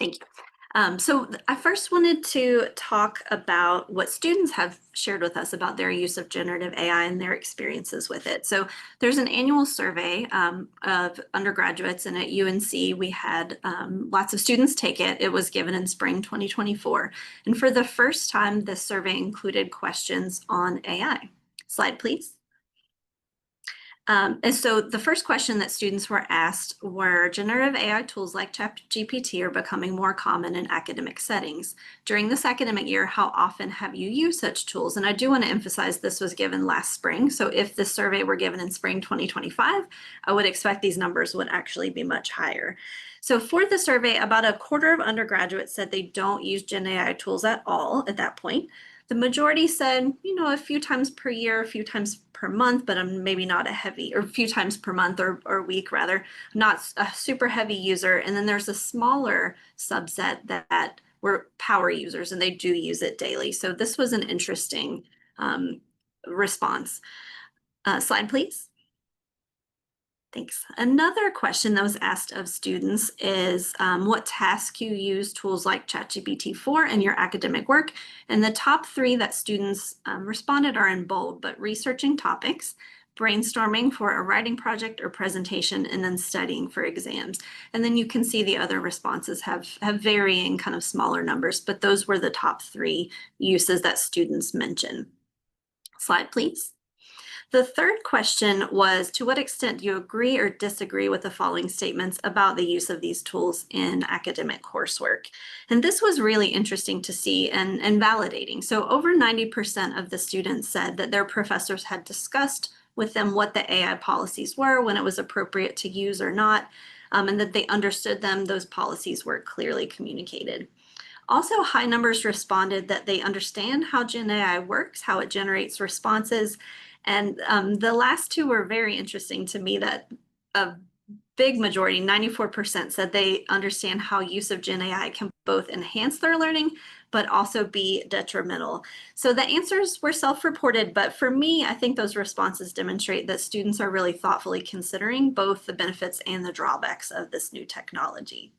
Thank you. I first wanted to talk about what students have shared with us about their use of generative AI and their experiences with it. So there's an annual survey of undergraduates, and at UNC we had lots of students take it. It was given in spring 2024. And for the first time, this survey included questions on AI. Slide, please. And so the first question that students were asked were, generative AI tools like ChatGPT are becoming more common in academic settings. During this academic year, how often have you used such tools? And I do want to emphasize this was given last spring. So if this survey were given in spring 2025, I would expect these numbers would actually be much higher. So for the survey, about a quarter of undergraduates said they don't use Gen AI tools at all at that point. The majority said, a few times per year, a few times per month, but I'm maybe not a heavy, or a few times per month or week rather, not a super heavy user. And then there's a smaller subset that were power users and they do use it daily. So this was an interesting response. Slide, please. Thanks. Another question that was asked of students is what tasks you use tools like ChatGPT for in your academic work. And the top three that students responded are in bold, but researching topics, brainstorming for a writing project or presentation, and then studying for exams. And then you can see the other responses have varying kind of smaller numbers, but those were the top three uses that students mentioned. Slide, please. The third question was, to what extent do you agree or disagree with the following statements about the use of these tools in academic coursework? And this was really interesting to see and validating. So over 90% of the students said that their professors had discussed with them what the AI policies were, when it was appropriate to use or not, and that they understood them. Those policies were clearly communicated. Also, high numbers responded that they understand how Gen AI works, how it generates responses. And the last two were very interesting to me, that a big majority, 94%, said they understand how use of Gen AI can both enhance their learning, but also be detrimental. So the answers were self-reported, but for me, I think those responses demonstrate that students are really thoughtfully considering both the benefits and the drawbacks of this new technology.